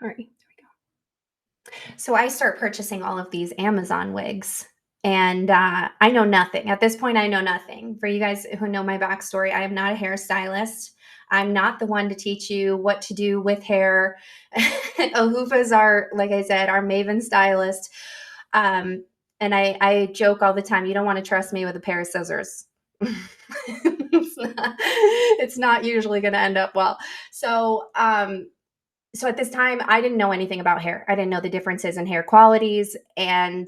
All right, there we go. So I start purchasing all of these Amazon wigs. And I know nothing. At this point, I know nothing. For you guys who know my backstory, I am not a hairstylist. I'm not the one to teach you what to do with hair. Ahuva's are, like I said, our maven stylist. Um, and I joke all the time, you don't want to trust me with a pair of scissors. It's not usually going to end up well. So at this time, I didn't know anything about hair. I didn't know the differences in hair qualities. And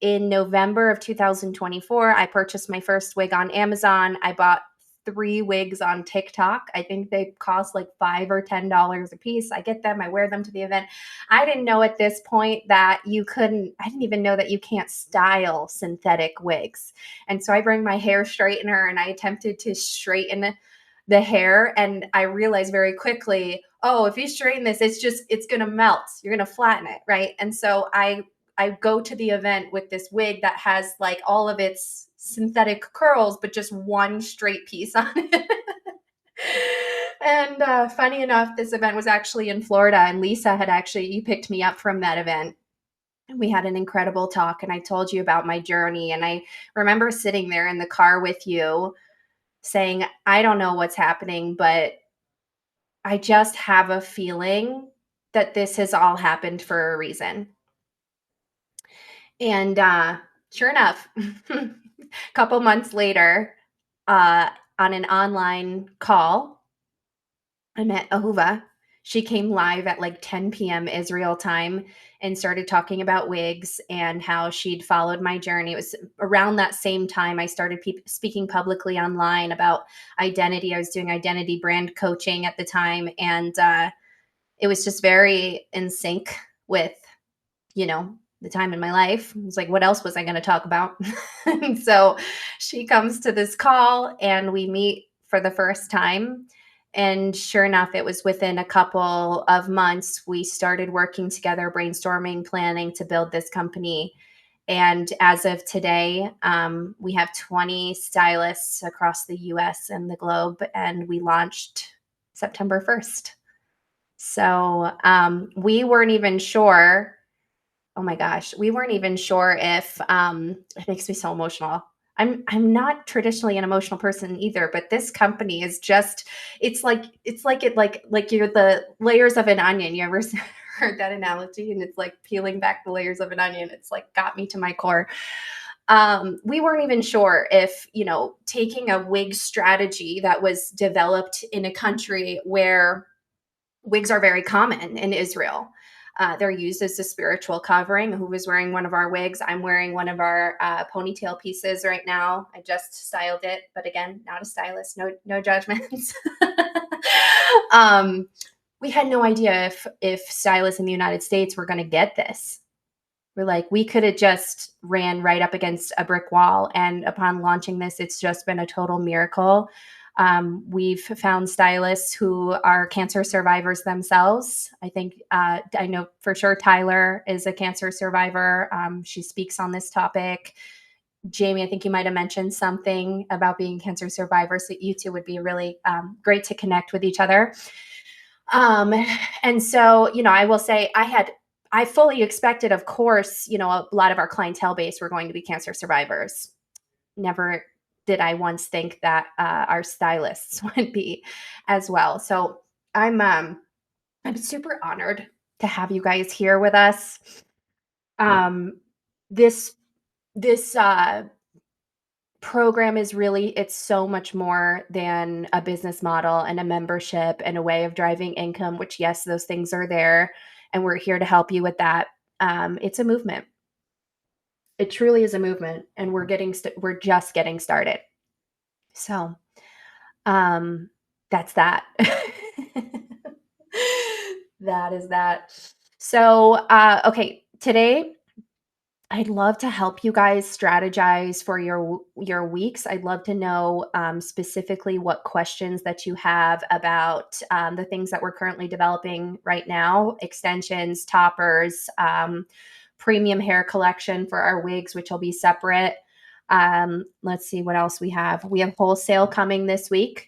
in November of 2024, I purchased my first wig on Amazon. I bought 3 wigs on TikTok. I think they cost like $5 or $10 a piece. I get them, I wear them to the event. I didn't know at this point that I didn't even know that you can't style synthetic wigs. And so I bring my hair straightener and I attempted to straighten the hair. And I realized very quickly, oh, if you straighten this, it's going to melt. You're going to flatten it. Right. And so I go to the event with this wig that has like all of its synthetic curls, but just one straight piece on it. And funny enough, this event was actually in Florida, and Lisa had actually you picked me up from that event. And we had an incredible talk, and I told you about my journey. And I remember sitting there in the car with you saying, I don't know what's happening, but I just have a feeling that this has all happened for a reason. And sure enough, a couple months later, uh, on an online call, I met Ahuva. She came live at like 10 p.m. Israel time and started talking about wigs and how she'd followed my journey. It was around that same time I started speaking publicly online about identity. I was doing identity brand coaching at the time. And it was just very in sync with, the time in my life. It was like, what else was I going to talk about? And so she comes to this call and we meet for the first time. And sure enough, it was within a couple of months, we started working together, brainstorming, planning to build this company. And as of today, we have 20 stylists across the US and the globe, and we launched September 1st. So we weren't even sure. Oh my gosh, we weren't even sure if it makes me so emotional. I'm not traditionally an emotional person either, but this company is just it's like you're the layers of an onion. You ever heard that analogy? And it's like peeling back the layers of an onion. It's like got me to my core. We weren't even sure if, taking a wig strategy that was developed in a country where wigs are very common in Israel. They're used as a spiritual covering. Who was wearing one of our wigs? I'm wearing one of our ponytail pieces right now. I just styled it, but again, not a stylist. No judgments. um, we had no idea if stylists in the United States were going to get this. We're like, we could have just ran right up against a brick wall. And upon launching this, it's just been a total miracle. We've found stylists who are cancer survivors themselves. I think I know for sure Tyler is a cancer survivor. She speaks on this topic. Jamie, I think you might have mentioned something about being cancer survivors. So you two would be really great to connect with each other. Um, and so, I will say I fully expected, of course, a lot of our clientele base were going to be cancer survivors. Never did I once think that our stylists would be as well. So I'm super honored to have you guys here with us. Um, this this program is it's so much more than a business model and a membership and a way of driving income, which yes, those things are there, and we're here to help you with that. It's a movement. It truly is a movement, and we're just getting started. So um, that's that. That is that. So okay, today I'd love to help you guys strategize for your weeks. I'd love to know specifically what questions that you have about the things that we're currently developing right now: extensions, toppers, premium hair collection for our wigs, which will be separate. Let's see what else we have. We have wholesale coming this week.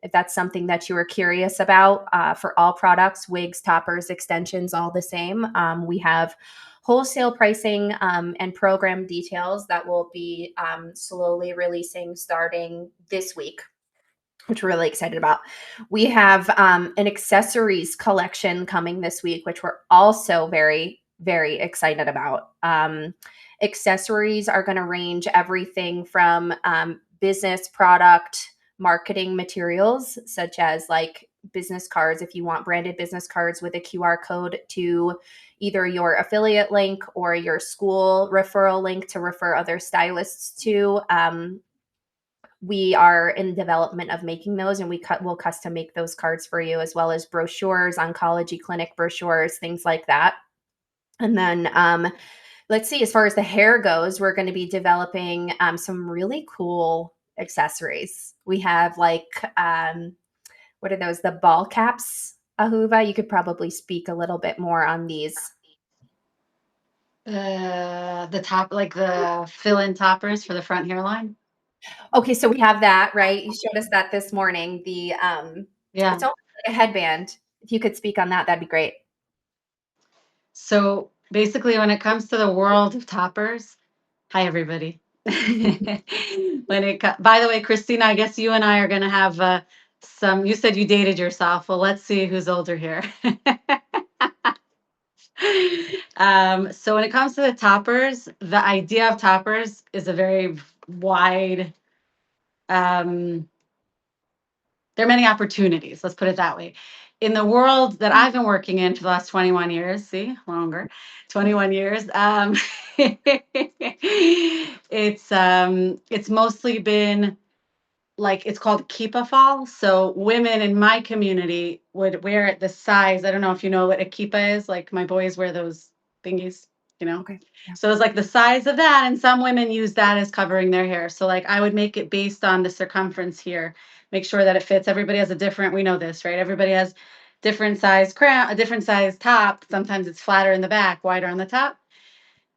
if that's something that you were curious about. For all products, wigs, toppers, extensions, all the same. We have wholesale pricing and program details that will be slowly releasing starting this week, which we're really excited about. We have an accessories collection coming this week, which we're also very, very excited about. Accessories are going to range everything from business product marketing materials, such as like business cards, if you want branded business cards with a QR code, to either your affiliate link or your school referral link to refer other stylists to. We are in development of making those, and will custom make those cards for you, as well as brochures, oncology clinic brochures, things like that. And then let's see, as far as the hair goes, we're going to be developing some really cool accessories. We have like what are those, the ball caps, Ahuva? You could probably speak a little bit more on these. The top, like the fill-in toppers for the front hairline. Okay, so we have that, right? You showed us that this morning. Yeah. It's almost like a headband. If you could speak on that, that'd be great. So basically, when it comes to the world of toppers, hi everybody. By the way, Christina, I guess you and I are going to have some. You said you dated yourself. Well, let's see who's older here. So when it comes to the toppers, the idea of toppers is a very wide. There are many opportunities. Let's put it that way. In the world that I've been working in for the last 21 years, see, longer, 21 years, it's mostly been like, it's called kippah fall. So women in my community would wear it the size. I don't know if you know what a kippah is. Like my boys wear those thingies, you know. Okay. Yeah. So it's like the size of that, and some women use that as covering their hair. So like I would make it based on the circumference here, make sure that it fits. Everybody has a different. We know this, right? Everybody has different size crown, a different size top. Sometimes it's flatter in the back, wider on the top.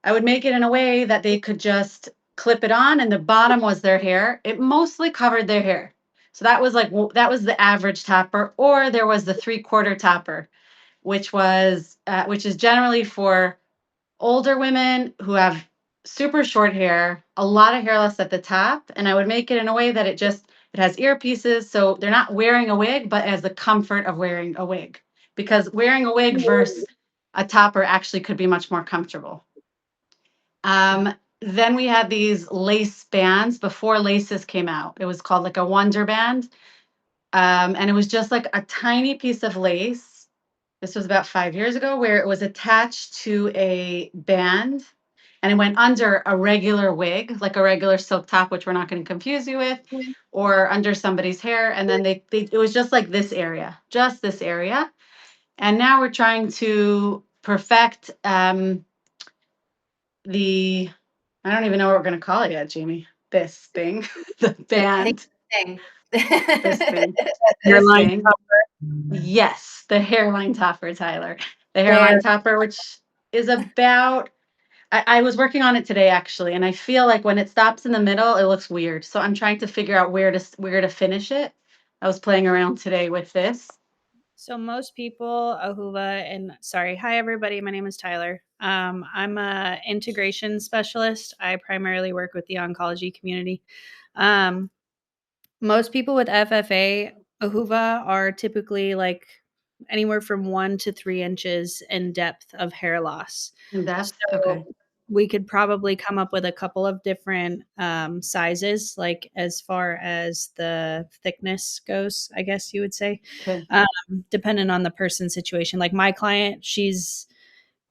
I would make it in a way that they could just clip it on, and the bottom was their hair. It mostly covered their hair. So that was like that was the average topper, or there was the 3/4 topper, which is generally for older women who have super short hair, a lot of hair loss at the top, and I would make it in a way that it has earpieces, so they're not wearing a wig, but as the comfort of wearing a wig, because wearing a wig versus a topper actually could be much more comfortable. Then we had these lace bands before laces came out. It was called like a Wonder Band. And it was just like a tiny piece of lace. This was about 5 years ago, where it was attached to a band and it went under a regular wig, like a regular silk top, which we're not going to confuse you with, or under somebody's hair. And then it was just like this area, just this area. And now we're trying to perfect I don't even know what we're going to call it yet, Jamie. This thing, the band, Thing. this thing, this Hairline thing. Yes, the hairline topper, Tyler. The There. hairline topper, which is about, I was working on it today actually, and I feel like when it stops in the middle, it looks weird. So I'm trying to figure out where to finish it. I was playing around today with this. So most people, Ahuva, and sorry, hi everybody. My name is Tyler. I'm a integration specialist. I primarily work with the oncology community. Most people with FFA, Ahuva, are typically like anywhere from 1 to 3 inches in depth of hair loss. And that's So okay. we could probably come up with a couple of different sizes, like as far as the thickness goes, I guess you would say, Okay. depending on the person's situation. Like my client, she's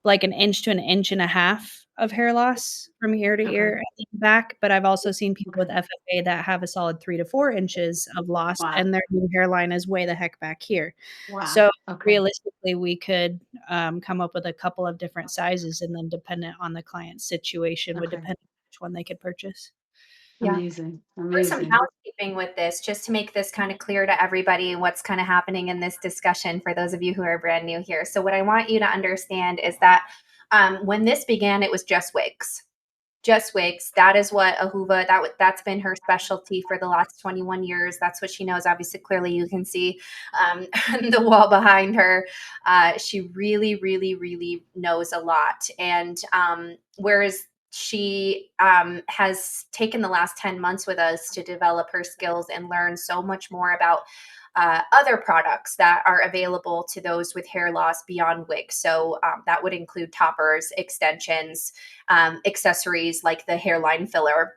like 1 to 1.5 inches of hair loss from ear to ear and the back. But I've also seen people with FFA that have a solid 3 to 4 inches of loss, Wow. and their new hairline is way the heck back here. Wow. So Okay. realistically, we could come up with a couple of different sizes, and then dependent on the client's situation, would depend on which one they could purchase. Yeah. Amazing. For some Amazing. housekeeping with this, just to make this kind of clear to everybody what's kind of happening in this discussion for those of you who are brand new here. So what I want you to understand is that when this began, it was just wigs. Just wigs. That is what Ahuva, that's been her specialty for the last 21 years. That's what she knows. Obviously, clearly you can see the wall behind her. She really, really, really knows a lot. And whereas she has taken the last 10 months with us to develop her skills and learn so much more about other products that are available to those with hair loss beyond wigs. So that would include toppers, extensions, accessories like the hairline filler.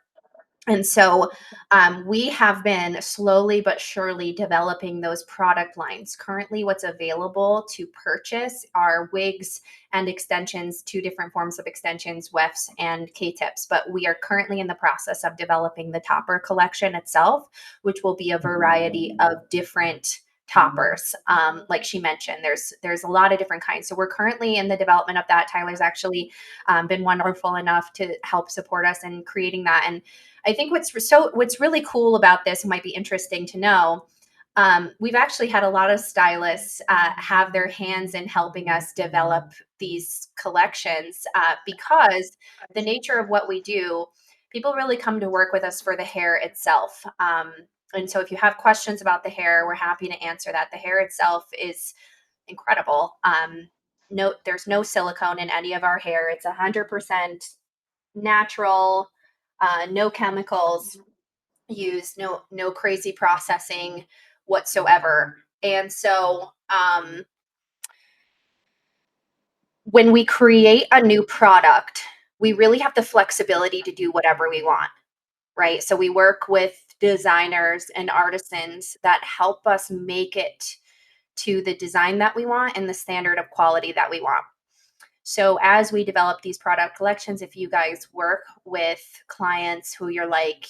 And so we have been slowly but surely developing those product lines. Currently, what's available to purchase are wigs and extensions, two different forms of extensions, wefts and K-tips. But we are currently in the process of developing the topper collection itself, which will be a variety of different toppers. Like she mentioned, there's a lot of different kinds. So we're currently in the development of that. Tyler's actually been wonderful enough to help support us in creating that. And I think what's really cool about this, might be interesting to know. We've actually had a lot of stylists have their hands in helping us develop these collections because the nature of what we do, people really come to work with us for the hair itself. And so if you have questions about the hair, we're happy to answer that. The hair itself is incredible. No, there's no silicone in any of our hair. It's 100% natural, no chemicals used, no crazy processing whatsoever. And so when we create a new product, we really have the flexibility to do whatever we want, right? So we work with designers and artisans that help us make it to the design that we want and the standard of quality that we want. So as we develop these product collections, if you guys work with clients who you're like,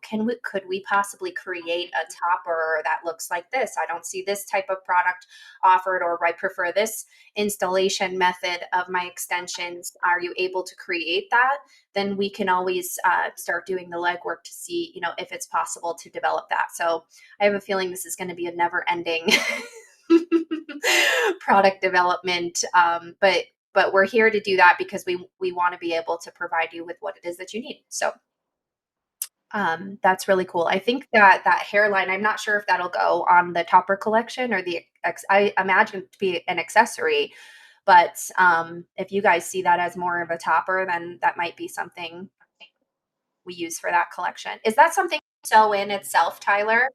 could we possibly create a topper that looks like this? I don't see this type of product offered, or I prefer this installation method of my extensions. Are you able to create that? Then we can always start doing the legwork to see, if it's possible to develop that. So I have a feeling this is going to be a never ending product development. But we're here to do that because we want to be able to provide you with what it is that you need. So that's really cool. I think that hairline, I'm not sure if that'll go on the topper collection or I imagine it to be an accessory. But if you guys see that as more of a topper, then that might be something we use for that collection. Is that something you sew in itself, Tyler?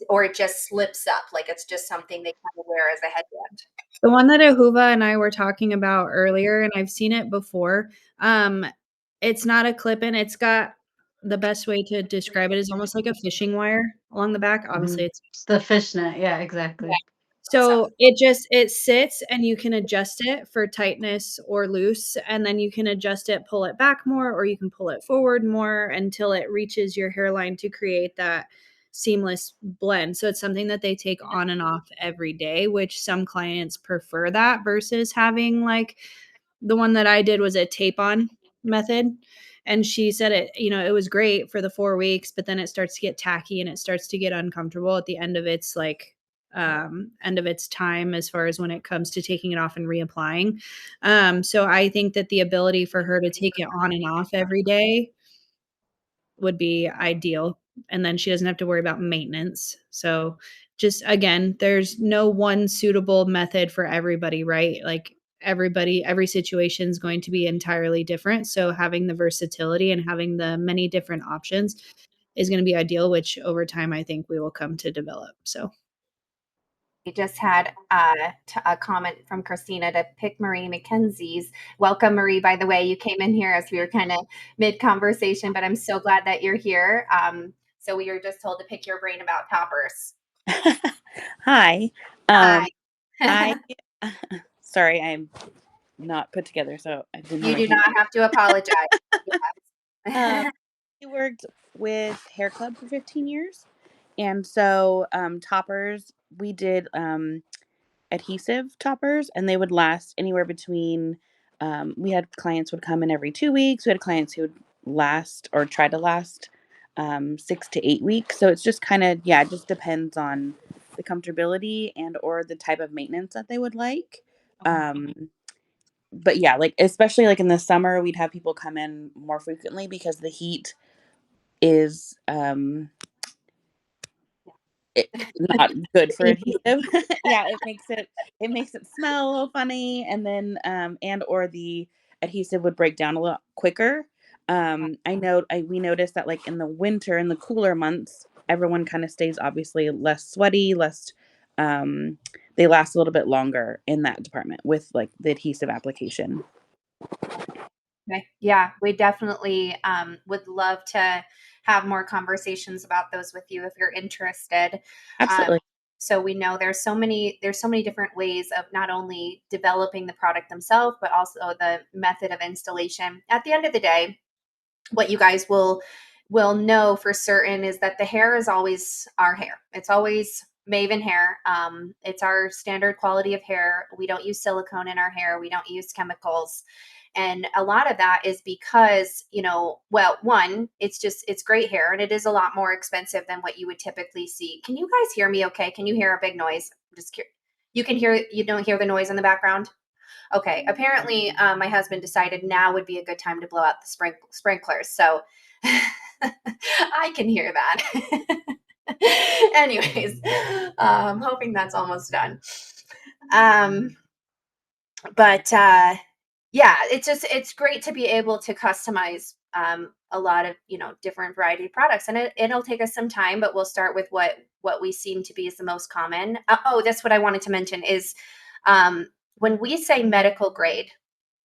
Or it just slips up, like it's just something they kind of wear as a headband? The one that Ahuva and I were talking about earlier, and I've seen it before. It's not a clip-in. It's got, the best way to describe it is almost like a fishing wire along the back. Obviously, it's the fishnet. Yeah, exactly. Yeah. So it sits and you can adjust it for tightness or loose, and then you can adjust it, pull it back more, or you can pull it forward more until it reaches your hairline to create that seamless blend. So it's something that they take on and off every day, which some clients prefer that versus having, like, the one that I did was a tape on method. And she said it was great for the 4 weeks, but then it starts to get tacky and it starts to get uncomfortable at the end of its end of its time, as far as when it comes to taking it off and reapplying. So I think that the ability for her to take it on and off every day would be ideal. And then she doesn't have to worry about maintenance. So just, again, there's no one suitable method for everybody, right? Like, every situation is going to be entirely different. So having the versatility and having the many different options is going to be ideal, which over time I think we will come to develop. So we just had a comment from Christina to pick Marie McKenzie's. Welcome, Marie, by the way. You came in here as we were kind of mid-conversation, but I'm so glad that you're here. So we were just told to pick your brain about toppers. Hi. Hi. Sorry, I'm not put together, so I didn't. You do not have to apologize. I worked with Hair Club for 15 years, and so toppers, we did adhesive toppers, and they would last anywhere between. We had clients would come in every 2 weeks. We had clients who would last or try to last 6 to 8 weeks. So it's just kind of, it just depends on the comfortability and or the type of maintenance that they would like. but yeah, like especially like in the summer, we'd have people come in more frequently because the heat is not good for adhesive. Yeah, it makes it smell a little funny, and then and or the adhesive would break down a lot quicker. We noticed that like in the winter, in the cooler months, everyone kind of stays obviously less sweaty, less um they last a little bit longer in that department with like the adhesive application. Okay. Yeah, we definitely would love to have more conversations about those with you if you're interested. Um, Absolutely. so we know there's so many different ways of not only developing the product themselves, but also the method of installation. At the end of the day, what you guys will know for certain is that the hair is always our hair. It's always Maven hair. It's our standard quality of hair. We don't use silicone in our hair. We don't use chemicals. And a lot of that is because, well, one, it's great hair and it is a lot more expensive than what you would typically see. Can you guys hear me okay? Can you hear a big noise? I'm just curious. You don't hear the noise in the background? Okay, apparently my husband decided now would be a good time to blow out the sprinklers. So I can hear that. Anyways, hoping that's almost done. Um, but yeah, it's great to be able to customize a lot of different variety of products, and it'll take us some time, but we'll start with what we seem to be is the most common. Oh, that's what I wanted to mention is when we say medical grade,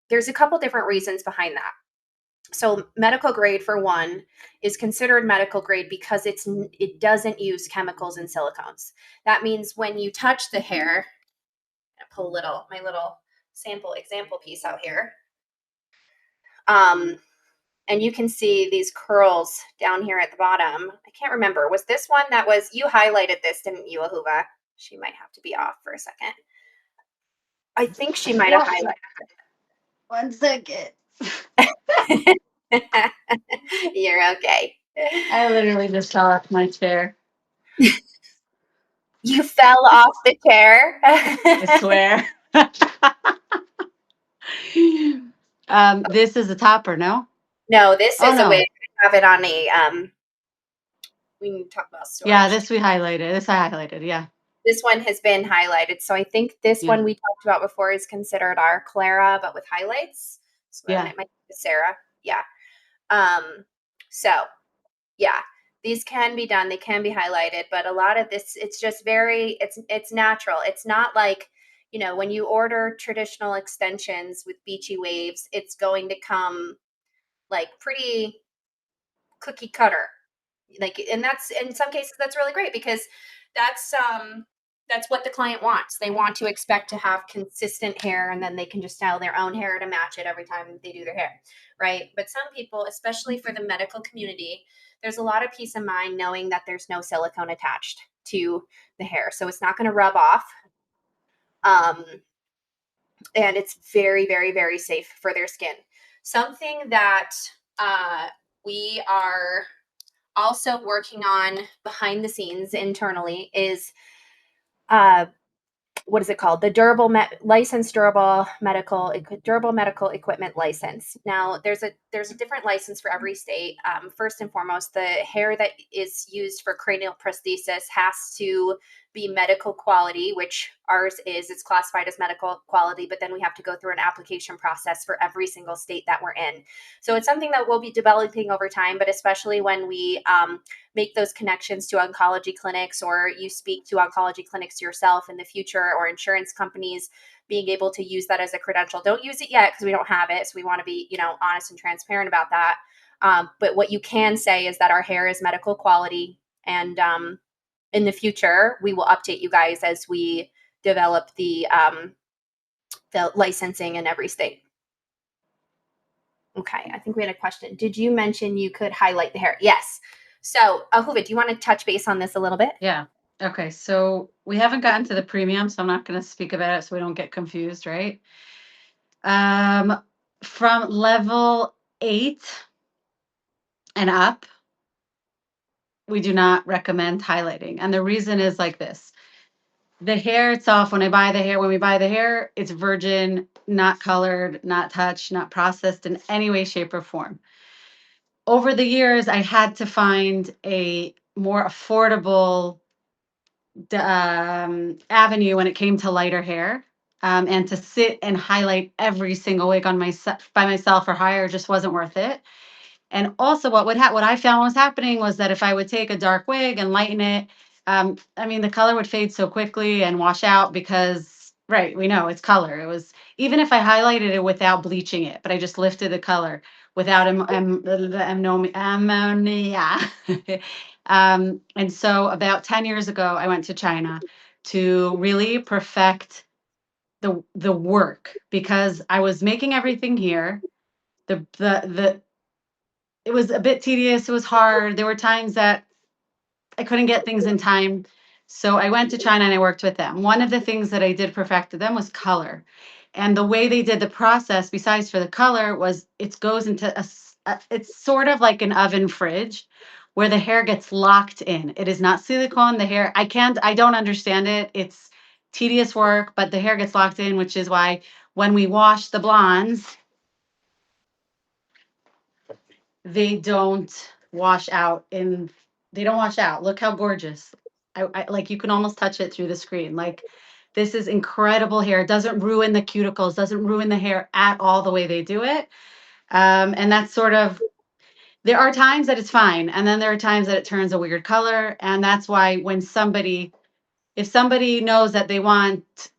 there's a couple different reasons behind that. So medical grade, for one, is considered medical grade because it doesn't use chemicals and silicones. That means when you touch the hair, I pull my little sample example piece out here. And you can see these curls down here at the bottom. I can't remember. Was this one that was, you highlighted this, didn't you, Ahuva? She might have to be off for a second. I think she might have highlighted. 1 second. You're okay. I literally just fell off my chair. You fell off the chair. I swear. This is a topper, no? No, this Oh, is a no. way to have it on a we can talk about storage. Yeah, this we highlighted. This I highlighted, yeah. This one has been highlighted. So I think this Yeah. one we talked about before is considered our Clara, but with highlights. So then Yeah. it might be Sarah. Yeah. So yeah, these can be done. They can be highlighted, but a lot of this, it's just it's natural. It's not like, when you order traditional extensions with beachy waves, it's going to come like pretty cookie cutter. Like, and that's, in some cases, that's really great because that's what the client wants. They want to expect to have consistent hair, and then they can just style their own hair to match it every time they do their hair, right? But some people, especially for the medical community, there's a lot of peace of mind knowing that there's no silicone attached to the hair, so it's not going to rub off, and it's very, very, very safe for their skin. Something that we are also working on behind the scenes internally is what is it called? The licensed durable medical equipment license. Now, there's a different license for every state. First and foremost, the hair that is used for cranial prosthesis has to be medical quality, which ours is. It's classified as medical quality, but then we have to go through an application process for every single state that we're in. So it's something that we'll be developing over time, but especially when we make those connections to oncology clinics, or you speak to oncology clinics yourself in the future, or insurance companies, being able to use that as a credential. Don't use it yet because we don't have it. So we want to be, honest and transparent about that. But what you can say is that our hair is medical quality, and in the future, we will update you guys as we develop the licensing in every state. Okay, I think we had a question. Did you mention you could highlight the hair? Yes. So, Ahuva, do you want to touch base on this a little bit? Yeah. Okay. So we haven't gotten to the premium, so I'm not going to speak about it so we don't get confused, right? From level 8 and up, we do not recommend highlighting. And the reason is like this. the hair itself, when we buy the hair, it's virgin, not colored, not touched, not processed in any way, shape, or form. Over the years, I had to find a more affordable avenue when it came to lighter hair. And to sit and highlight every single wig on myself by myself or hire just wasn't worth it. And also, what I found was happening was that if I would take a dark wig and lighten it, I mean, the color would fade so quickly and wash out because, right, we know it's color. It was even if I highlighted it without bleaching it, but I just lifted the color without ammonia. And so, about 10 years ago, I went to China to really perfect the work because I was making everything here. The It was a bit tedious. It was hard. There were times that I couldn't get things in time. So I went to China and I worked with them. One of the things that I did perfect to them was color. And the way they did the process, besides for the color, was it goes into it's sort of like an oven fridge where the hair gets locked in. It is not silicone. I don't understand it. It's tedious work, but the hair gets locked in, which is why when we wash the blondes, they don't wash out in they don't wash out. Look how gorgeous. I like you can almost touch it through the screen. Like this is incredible hair. It doesn't ruin the cuticles, doesn't ruin the hair at all the way they do it. And that's sort of there are times that it's fine, and then there are times that it turns a weird color. And that's why if somebody knows that they want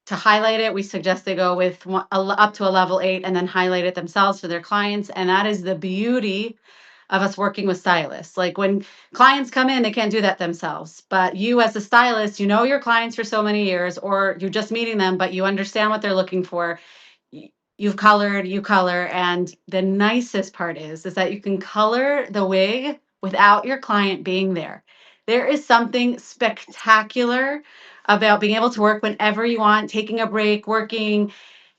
to highlight it, we suggest they go with up to a level 8 and then highlight it themselves for their clients. And that is the beauty of us working with stylists. Like when clients come in, they can't do that themselves. But you, as a stylist, you know your clients for so many years, or you're just meeting them, but you understand what they're looking for. You color. And the nicest part is that you can color the wig without your client being there. There is something spectacular about being able to work whenever you want, taking a break, working,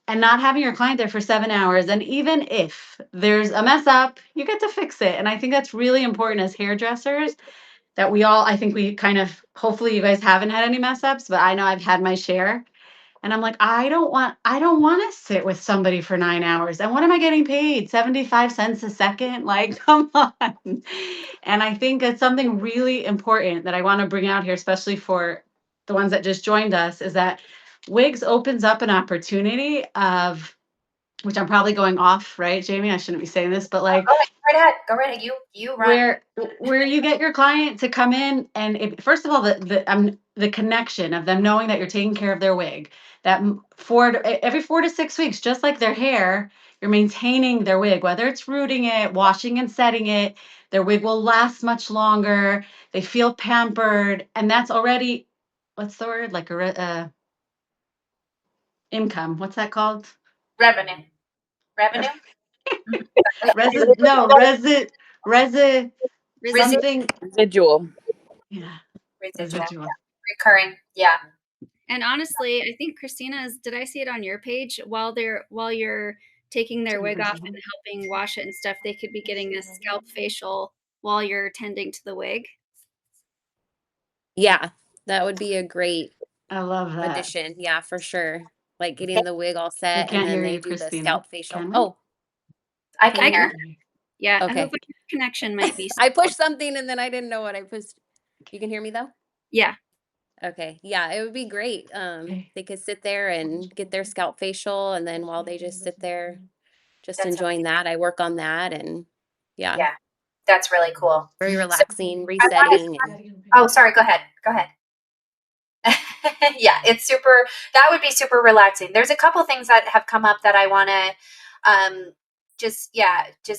and not having your client there for 7 hours. And even if there's a mess up, you get to fix it. And I think that's really important as hairdressers that I think we kind of, hopefully you guys haven't had any mess ups, but I know I've had my share. And I'm like, I don't want to sit with somebody for 9 hours. And what am I getting paid? 75 cents a second? Like, come on. And I think it's something really important that I want to bring out here, especially for the ones that just joined us, is that Wigs opens up an opportunity of, which I'm probably going off, right, Jamie? I shouldn't be saying this, but like Go right ahead. Go right ahead. You run. where you get your client to come in and first of all the connection of them knowing that you're taking care of their wig, that every 4 to 6 weeks, just like their hair, you're maintaining their wig, whether it's rooting it, washing and setting it. Their wig will last much longer. They feel pampered, and that's already, what's the word, like income. What's that called? Revenue. Revenue? Something. Residual. Yeah. Residual. Residual. Recurring. Yeah. And honestly, I think Christina's, did I see it on your page? While you're taking their wig off and helping wash it and stuff, they could be getting a scalp facial while you're tending to the wig. Yeah, that would be a great I love that. addition. Yeah, for sure. Like getting the wig all set and can't then hear they you, do the Christina. scalp facial. Can we? Oh, I can hear. Yeah. Okay. I hope your connection might be. I pushed something and then I didn't know what I pushed. You can hear me though? Yeah. Okay. Yeah, it would be great. They could sit there and get their scalp facial, and then while they just sit there just That's enjoying that, I work on that, and yeah, Yeah. That's really cool. very relaxing, resetting. Oh, sorry. Go ahead. Go ahead. Yeah, that would be super relaxing. There's a couple things that have come up that I want to just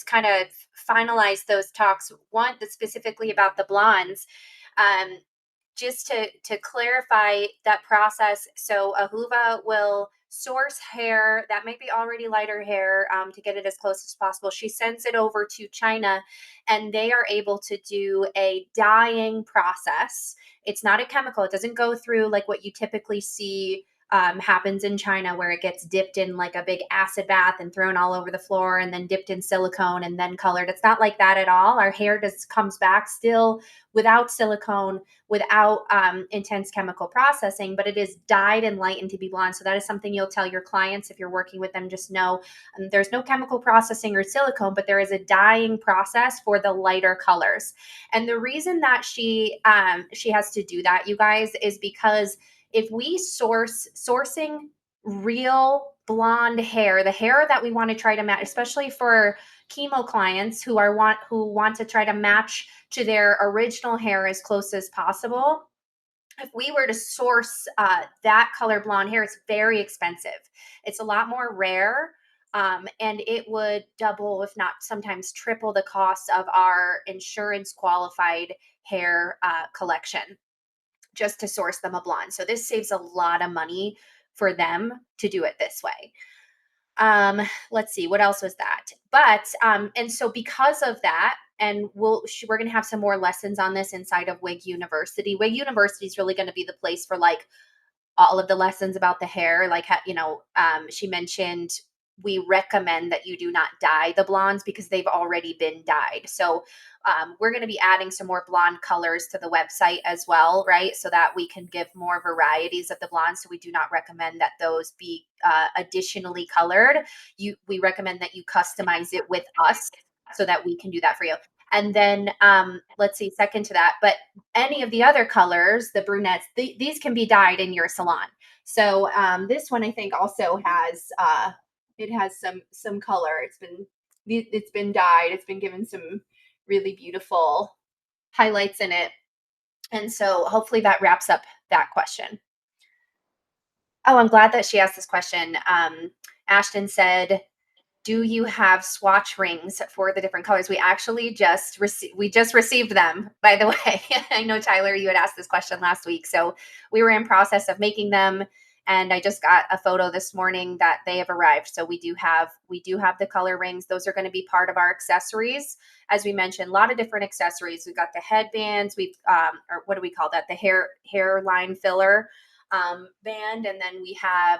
kind of finalize those talks. One that's specifically about the blondes. Just to clarify that process. So Ahuva will source hair that may be already lighter hair to get it as close as possible. She sends it over to China, and they are able to do a dyeing process. It's not a chemical. It doesn't go through like what you typically see happens in China, where it gets dipped in like a big acid bath and thrown all over the floor and then dipped in silicone and then colored. It's not like that at all. Our hair just comes back still without silicone, without intense chemical processing, but it is dyed and lightened to be blonde. So that is something you'll tell your clients if you're working with them. Just know there's no chemical processing or silicone, but there is a dyeing process for the lighter colors. And the reason that she has to do that, you guys, is because if we sourcing real blonde hair, the hair that we want to try to match, especially for chemo clients who want to try to match to their original hair as close as possible. If we were to source that color blonde hair, it's very expensive. It's a lot more rare. And it would double, if not sometimes triple, the cost of our insurance qualified hair collection just to source them a blonde. So this saves a lot of money for them to do it this way. Let's see, what else was that? But and so because of that, and we're going to have some more lessons on this inside of Wig University. Wig University is really going to be the place for like all of the lessons about the hair. Like, she mentioned we recommend that you do not dye the blondes because they've already been dyed. So we're going to be adding some more blonde colors to the website as well, right? So that we can give more varieties of the blondes. So we do not recommend that those be additionally colored. We recommend that you customize it with us so that we can do that for you. And then let's see, second to that, but any of the other colors, the brunettes, these can be dyed in your salon. So this one I think also has it has some color. It's been dyed. It's been given some really beautiful highlights in it. And so hopefully that wraps up that question. Oh, I'm glad that she asked this question. Ashton said, do you have swatch rings for the different colors? We actually just received them, by the way. I know, Tyler, you had asked this question last week. So we were in process of making them, and I just got a photo this morning that they have arrived. So we do have the color rings. Those are going to be part of our accessories. As we mentioned, a lot of different accessories. We've got the headbands, or what do we call that? The hairline filler band. And then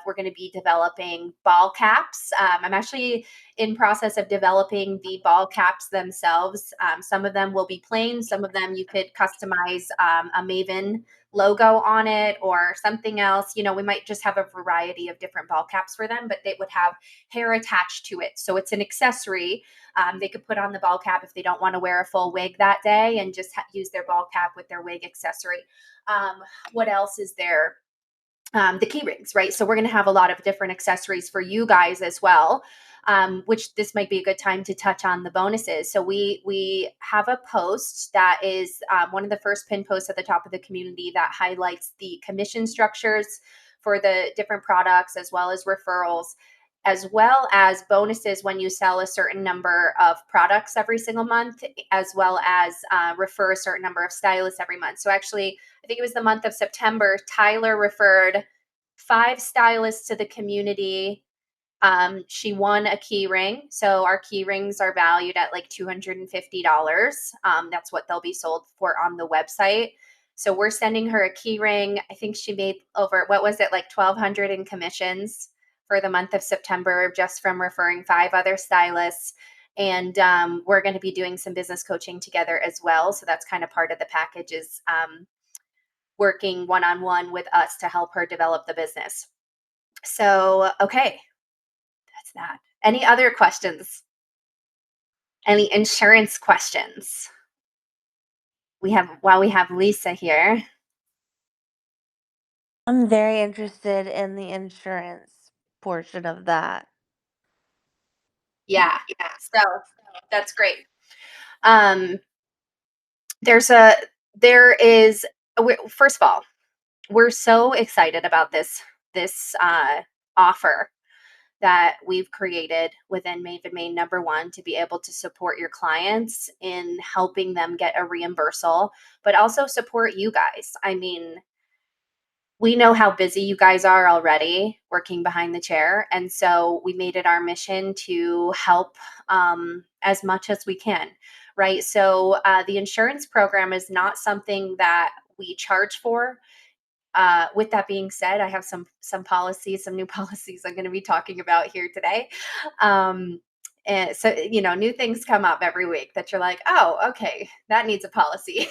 we're going to be developing ball caps. I'm actually in process of developing the ball caps themselves. Some of them will be plain. Some of them you could customize a Maven logo on it or something else. We might just have a variety of different ball caps for them, but they would have hair attached to it. So it's an accessory. They could put on the ball cap if they don't want to wear a full wig that day and just use their ball cap with their wig accessory. What else is there? The key rings, right? So we're going to have a lot of different accessories for you guys as well, which this might be a good time to touch on the bonuses. So we have a post that is one of the first pin posts at the top of the community that highlights the commission structures for the different products, as well as referrals, as well as bonuses when you sell a certain number of products every single month, as well as refer a certain number of stylists every month. So actually, I think it was the month of September, Tyler referred 5 stylists to the community. She won a key ring. So our key rings are valued at like $250. That's what they'll be sold for on the website. So we're sending her a key ring. I think she made over, what was it, like $1,200 in commissions for the month of September, just from referring 5 other stylists. And we're going to be doing some business coaching together as well. So that's kind of part of the package, is working one-on-one with us to help her develop the business. So, okay, that's that. Any other questions? Any insurance questions? We have Lisa here. I'm very interested in the insurance portion of that. Yeah. So that's great. First of all, we're so excited about this offer that we've created within Maven Main #1 to be able to support your clients in helping them get a reimbursal, but also support you guys. I mean, we know how busy you guys are already working behind the chair. And so we made it our mission to help as much as we can, right? So the insurance program is not something that we charge for. With that being said, I have some policies, some new policies I'm going to be talking about here today. And so, new things come up every week that you're like, oh, okay, that needs a policy.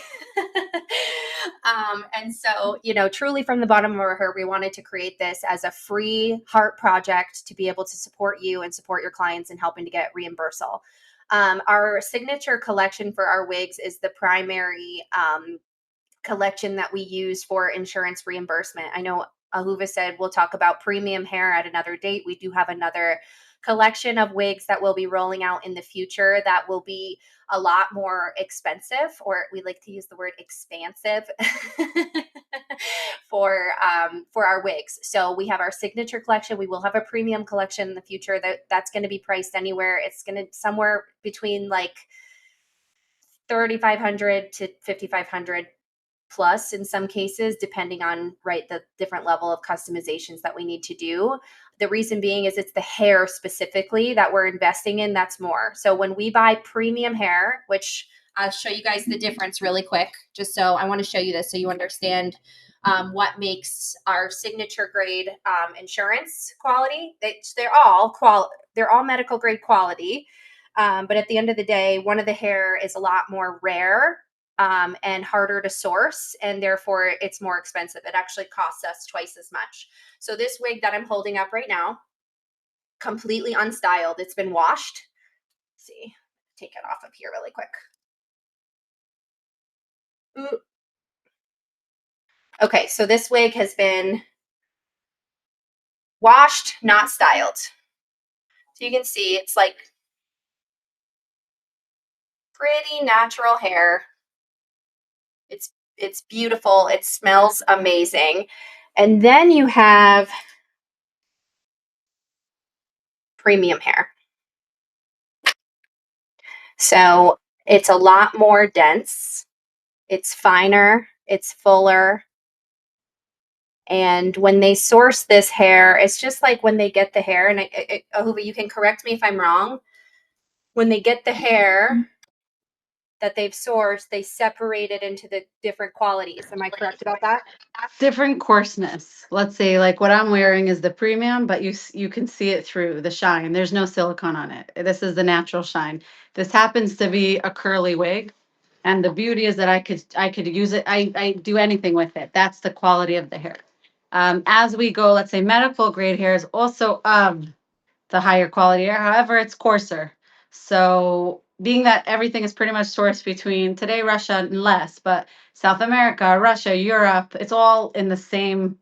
And so, truly from the bottom of our heart, we wanted to create this as a free heart project to be able to support you and support your clients in helping to get reimbursal. Our signature collection for our wigs is the primary collection that we use for insurance reimbursement. I know Ahuva said we'll talk about premium hair at another date. We do have another collection of wigs that will be rolling out in the future that will be a lot more expensive, or we like to use the word expansive for our wigs. So we have our signature collection. We will have a premium collection in the future that's going to be priced anywhere. It's going to somewhere between like $3,500 to $5,500 plus in some cases, depending on the different level of customizations that we need to do. The reason being is it's the hair specifically that we're investing in that's more. So when we buy premium hair, which I'll show you guys the difference really quick, just so I want to show you this so you understand what makes our signature grade insurance quality. They're all medical grade quality. But at the end of the day, one of the hair is a lot more rare and harder to source, and therefore it's more expensive. It actually costs us twice as much. So this wig that I'm holding up right now, completely unstyled. It's been washed. Let's see, take it off of here really quick. Ooh. Okay, so this wig has been washed, not styled. So you can see it's like pretty natural hair. It's beautiful. It smells amazing. And then you have premium hair. So it's a lot more dense. It's finer. It's fuller. And when they source this hair, it's just like when they get the hair, and Ahuva, you can correct me if I'm wrong. When they get the hair that they've sourced, they separate it into the different qualities. Am I correct about that? Different coarseness. Let's say like what I'm wearing is the premium, but you can see it through the shine. There's no silicone on it. This is the natural shine. This happens to be a curly wig, and the beauty is that I could use it. I do anything with it. That's the quality of the hair. As we go, let's say medical grade hair is also the higher quality hair. However, it's coarser. So being that everything is pretty much sourced between today Russia and less, but South America, Russia, Europe, it's all in the same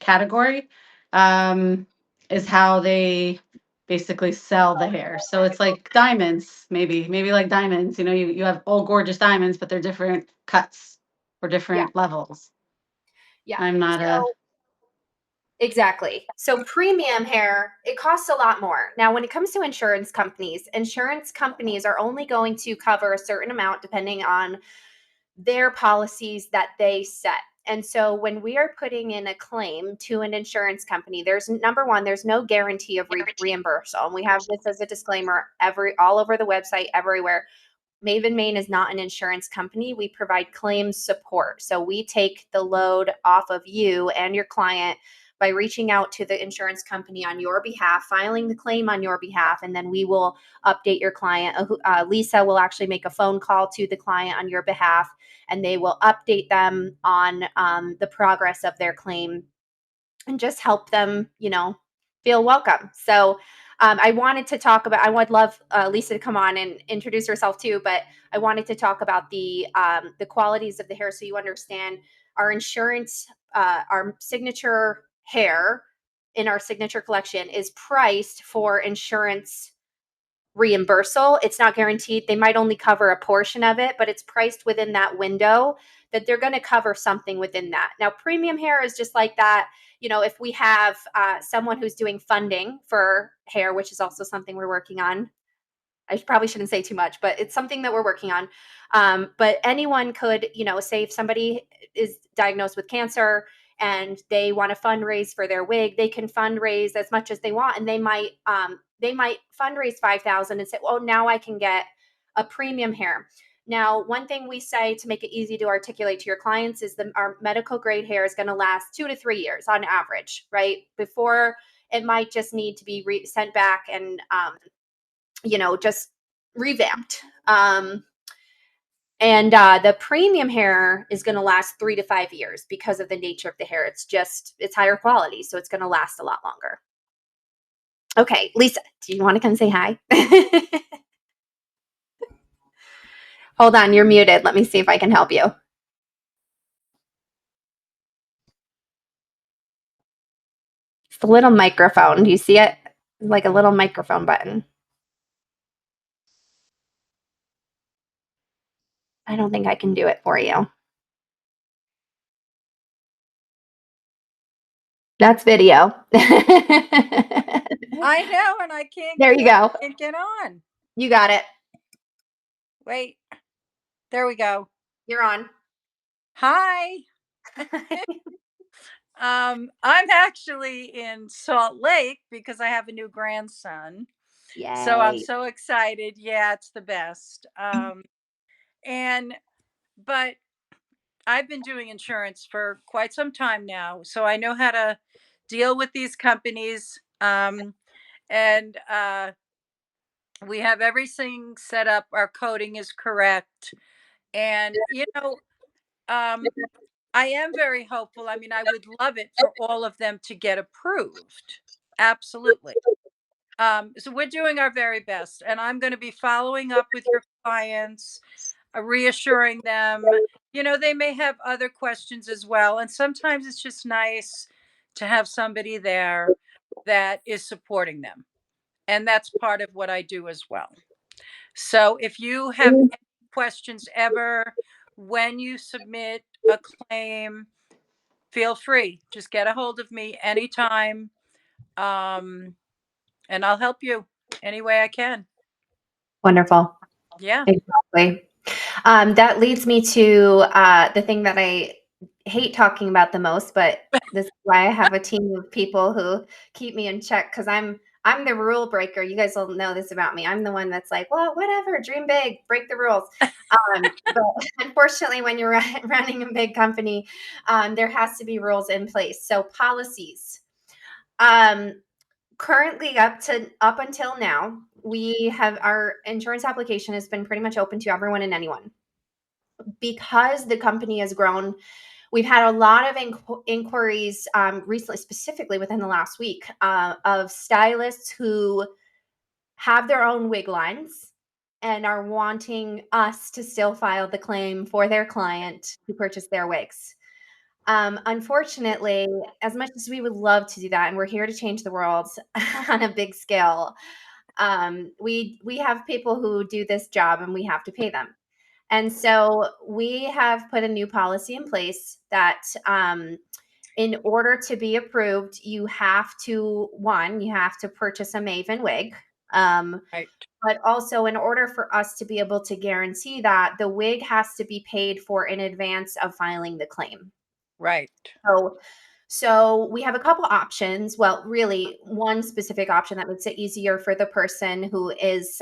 category, is how they basically sell the hair. So it's like diamonds, maybe like diamonds. You have all gorgeous diamonds, but they're different cuts or different levels. Yeah. I'm not Exactly. So premium hair, it costs a lot more. Now, when it comes to insurance companies are only going to cover a certain amount depending on their policies that they set. And so when we are putting in a claim to an insurance company, there's number one, there's no guarantee of reimbursement. And we have this as a disclaimer all over the website, everywhere. Maven Maine is not an insurance company. We provide claims support. So we take the load off of you and your client by reaching out to the insurance company on your behalf, filing the claim on your behalf, and then we will update your client. Lisa will actually make a phone call to the client on your behalf, and they will update them on the progress of their claim and just help them, feel welcome. So I wanted to talk about, I would love Lisa to come on and introduce herself too, but I wanted to talk about the qualities of the hair so you understand our insurance, our signature hair in our signature collection is priced for insurance reimbursal. It's not guaranteed. They might only cover a portion of it, but it's priced within that window that they're going to cover something within that. Now, premium hair is just like that. If we have someone who's doing funding for hair, which is also something we're working on, I probably shouldn't say too much, but it's something that we're working on. But anyone could, say if somebody is diagnosed with cancer and they want to fundraise for their wig, they can fundraise as much as they want, and they might fundraise $5,000 and say, "Oh, now I can get a premium hair." Now, one thing we say to make it easy to articulate to your clients is that our medical grade hair is going to last 2 to 3 years on average, right? Before it might just need to be sent back and, just revamped. And the premium hair is going to last 3 to 5 years because of the nature of the hair. It's higher quality, so it's going to last a lot longer. Okay, Lisa, do you want to come say hi? Hold on, you're muted. Let me see if I can help you. It's the little microphone. Do you see it? Like a little microphone button. I don't think I can do it for you. That's video. I know, and I can't. There you go. Can't get on. You got it. Wait, there we go. You're on. Hi. I'm actually in Salt Lake because I have a new grandson. Yay. So I'm so excited. Yeah, it's the best. But I've been doing insurance for quite some time now, so I know how to deal with these companies. And we have everything set up. Our coding is correct. And, I am very hopeful. I mean, I would love it for all of them to get approved. Absolutely. So we're doing our very best, and I'm going to be following up with your clients, reassuring them. They may have other questions as well. And sometimes it's just nice to have somebody there that is supporting them. And that's part of what I do as well. So if you have any questions ever when you submit a claim, feel free. Just get a hold of me anytime. And I'll help you any way I can. Wonderful. Yeah. Exactly. That leads me to the thing that I hate talking about the most, but this is why I have a team of people who keep me in check, because I'm the rule breaker. You guys will know this about me. I'm the one that's like, well, whatever, dream big, break the rules. But unfortunately, when you're running a big company, there has to be rules in place. So policies. Currently, up until now, we have our insurance application has been pretty much open to everyone and anyone. Because the company has grown, we've had a lot of inquiries recently, specifically within the last week, of stylists who have their own wig lines and are wanting us to still file the claim for their client who purchased their wigs. Unfortunately, as much as we would love to do that, and we're here to change the world on a big scale, we have people who do this job and we have to pay them. And so we have put a new policy in place that in order to be approved, you have to purchase a Maven wig. Right. But also, in order for us to be able to guarantee that, the wig has to be paid for in advance of filing the claim. Right. So we have a couple options. Well, really one specific option that makes it easier for the person who is,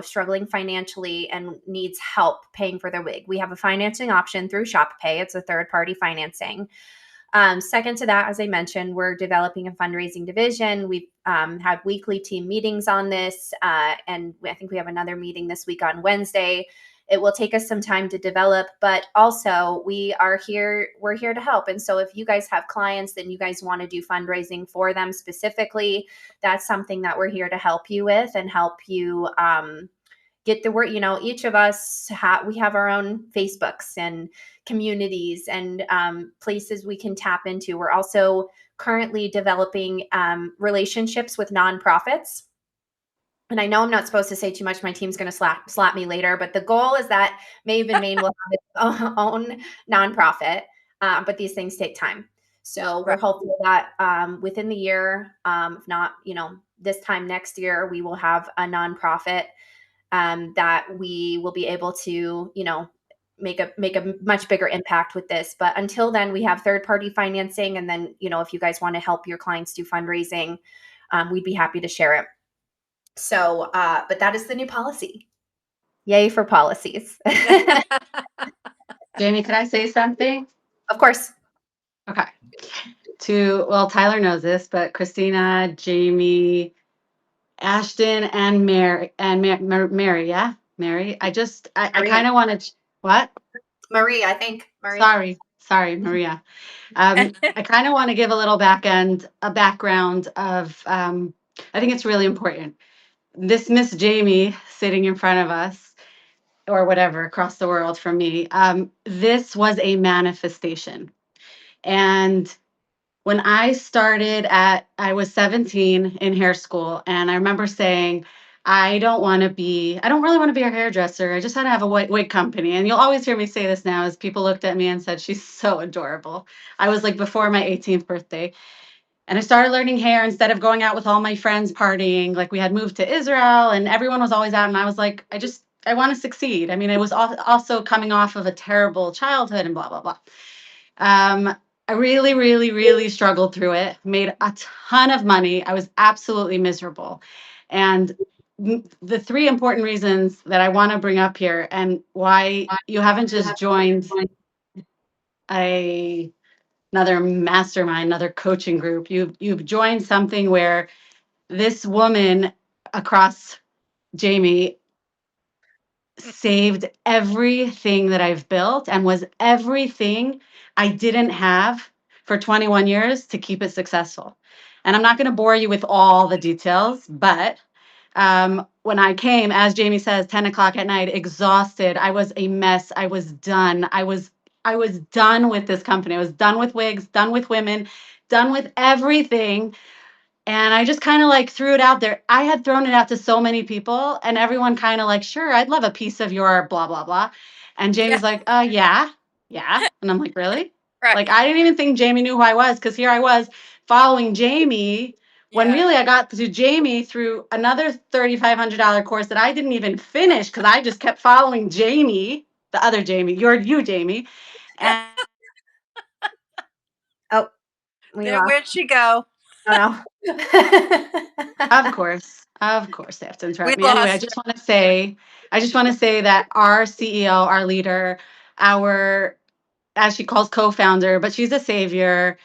struggling financially and needs help paying for their wig. We have a financing option through ShopPay. It's a third-party financing. Second to that, as I mentioned, we're developing a fundraising division. We've had weekly team meetings on this, and I think we have another meeting this week on Wednesday. It will take us some time to develop, but also we're here to help. And so if you guys have clients and you guys want to do fundraising for them specifically, that's something that we're here to help you with and help you get the word. Each of us we have our own Facebooks and communities and places we can tap into. We're also currently developing relationships with nonprofits. And I know I'm not supposed to say too much. My team's going to slap me later, but the goal is that Maven Maine will have its own nonprofit, but these things take time. So we're hopeful that within the year, if not, this time next year, we will have a nonprofit that we will be able to, make a much bigger impact with this. But until then, we have third-party financing. And then, if you guys want to help your clients do fundraising, we'd be happy to share it. So, but that is the new policy. Yay for policies. Jamie, can I say something? Of course. Okay. Well, Tyler knows this, but Christina, Jamie, Ashton, and Mary, yeah? Mary. I Maria. kind of want to, what? Marie, I think. Marie. Sorry, Maria. I kind of want to give a little background of, I think it's really important. This Miss Jamie sitting in front of us, or whatever, across the world from me, this was a manifestation. And when I was 17 in hair school, and I remember saying, I don't really want to be a hairdresser. I just had to have a wig company. And you'll always hear me say this now as people looked at me and said, she's so adorable. I was like before my 18th birthday. And I started learning hair instead of going out with all my friends partying. Like we had moved to Israel and everyone was always out. And I was like, I want to succeed. I mean, I was also coming off of a terrible childhood and blah, blah, blah. I really, really, really struggled through it, made a ton of money. I was absolutely miserable. And the three important reasons that I want to bring up here and why you haven't just joined another mastermind, another coaching group. You've joined something where this woman across Jamie saved everything that I've built and was everything I didn't have for 21 years to keep it successful. And I'm not going to bore you with all the details, but when I came, as Jamie says, 10 o'clock at night, exhausted, I was a mess. I was done. I was done with this company. I was done with wigs, done with women, done with everything. And I just kind of like threw it out there. I had thrown it out to so many people, and everyone kind of like, sure, I'd love a piece of your blah, blah, blah. And Jamie's like, yeah. And I'm like, really? Right. Like, I didn't even think Jamie knew who I was because here I was following Jamie when Yeah. really I got to Jamie through another $3,500 course that I didn't even finish because I just kept following Jamie, the other Jamie, you, Jamie. And Oh, we lost. Where'd she go? Oh no. Of course, they have to interrupt We me. Anyway, I lost just want to say that our CEO, our leader, our, as she calls co-founder, but she's a savior,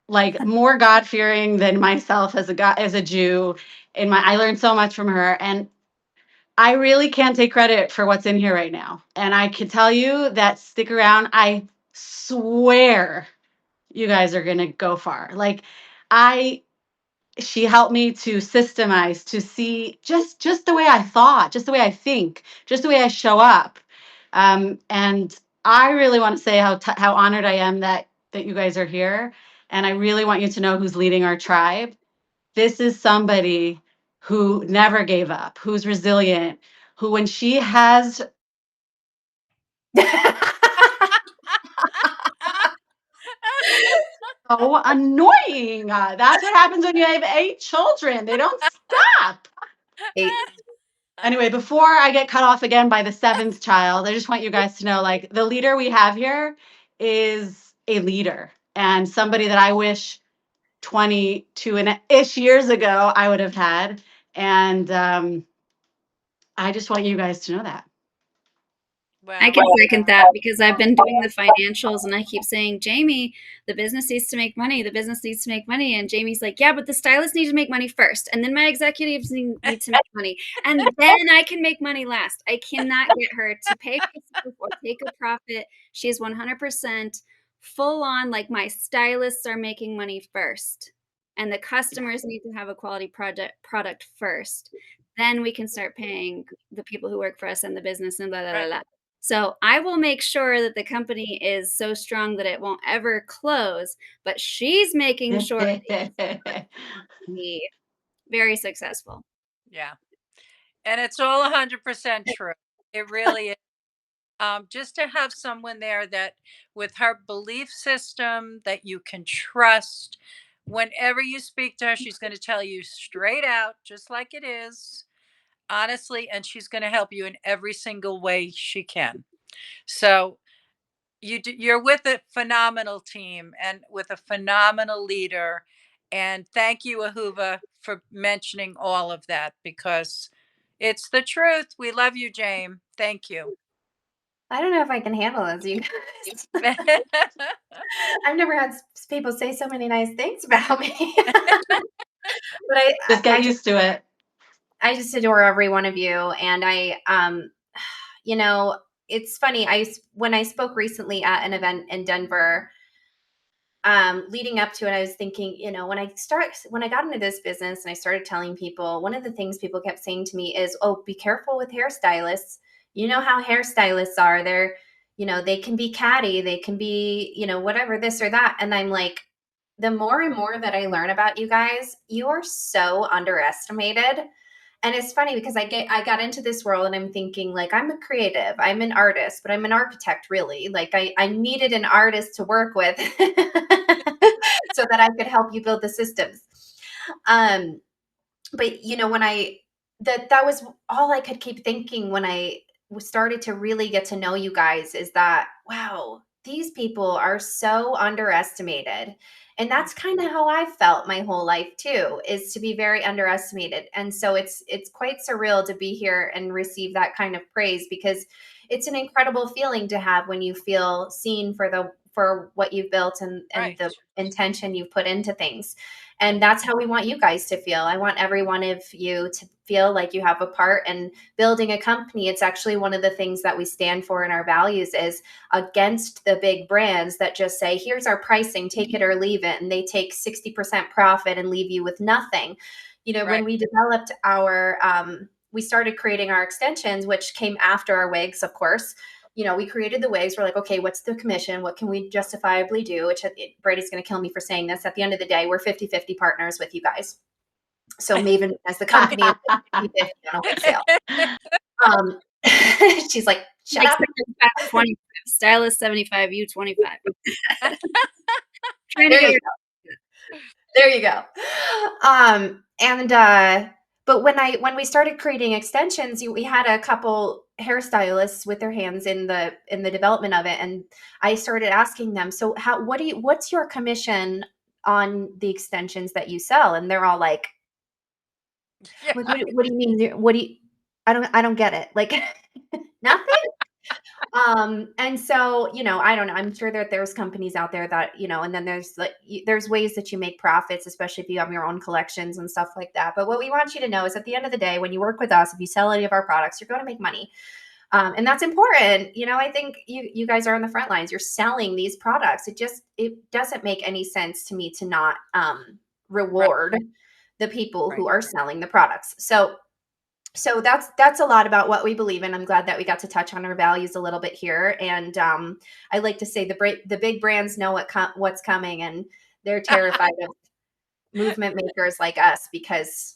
like more God-fearing than myself as a Jew. I learned so much from her, and I really can't take credit for what's in here right now. And I can tell you that stick around. I swear you guys are gonna go far. Like she helped me to systemize, to see just the way I thought, just the way I think, just the way I show up. And I really want to say how honored I am that you guys are here. And I really want you to know who's leading our tribe. This is somebody who never gave up, who's resilient, who when she has so annoying. That's what happens when you have 8 children. They don't stop. 8. Anyway, before I get cut off again by the 7th child, I just want you guys to know, like, the leader we have here is a leader and somebody that I wish 22-ish years ago I would have had. And I just want you guys to know that. I can second that because I've been doing the financials and I keep saying, Jamie, the business needs to make money. The business needs to make money. And Jamie's like, yeah, but the stylists need to make money first. And then my executives need to make money. And then I can make money last. I cannot get her to pay myself or take a profit. She's 100% full on, like my stylists are making money first. And the customers need to have a quality product first. Then we can start paying the people who work for us and the business and blah, blah, blah, blah. So I will make sure that the company is so strong that it won't ever close, but she's making sure it's very successful. Yeah. And it's all 100% true. It really is. Just to have someone there that with her belief system that you can trust, whenever you speak to her, she's going to tell you straight out, just like it is, honestly, and she's going to help you in every single way she can. So you're with a phenomenal team and with a phenomenal leader. And thank you, Ahuva, for mentioning all of that because It's the truth. We love you, James. Thank you. I don't know if I can handle this, you guys. I've never had people say so many nice things about me. But Just get used to it. I just adore every one of you. And you know, it's funny. When I spoke recently at an event in Denver, leading up to it, I was thinking, when I got into this business and I started telling people, one of the things people kept saying to me is, "Oh, be careful with hairstylists. You know how hairstylists are. They can be catty, they can be, whatever, this or that." And I'm like, the more and more that I learn about you guys, you are so underestimated. And it's funny because I got into this world and I'm thinking, like, I'm a creative, I'm an artist, but I'm an architect, really. Like, I needed an artist to work with so that I could help you build the systems. But when that was all I could keep thinking when I started to really get to know you guys, is that, wow, these people are so underestimated. And that's kind of how I felt my whole life too, is to be very underestimated. And so it's quite surreal to be here and receive that kind of praise, because it's an incredible feeling to have when you feel seen for what you've built and Right. the intention you've put into things. And that's how we want you guys to feel. I want every one of you to feel like you have a part in building a company. It's actually one of the things that we stand for in our values, is against the big brands that just say, here's our pricing, take it or leave it. And they take 60% profit and leave you with nothing. When Right. we developed we started creating our extensions, which came after our wigs, of course. We created the wigs. We're like, okay, what's the commission? What can we justifiably do? Which Brady's going to kill me for saying this. At the end of the day, we're 50-50 partners with you guys. So Maven, as the company, is 50-50 on a wig sale. She's like, shut up. 25, stylist 75, you 25. There you go. But when we started creating extensions, we had a couple hairstylists with their hands in the development of it, and I started asking them, so what's your commission on the extensions that you sell? And they're all like, Yeah. what do you mean? I don't get it. Like, nothing. And so, I don't know. I'm sure that there's companies out there that, and then there's ways that you make profits, especially if you have your own collections and stuff like that. But what we want you to know is, at the end of the day, when you work with us, if you sell any of our products, you're going to make money. And that's important. I think you guys are on the front lines. You're selling these products. It doesn't make any sense to me to not reward the people who are selling the products. So that's a lot about what we believe in. I'm glad that we got to touch on our values a little bit here. And I like to say the big brands know what's coming, and they're terrified of movement makers like us, because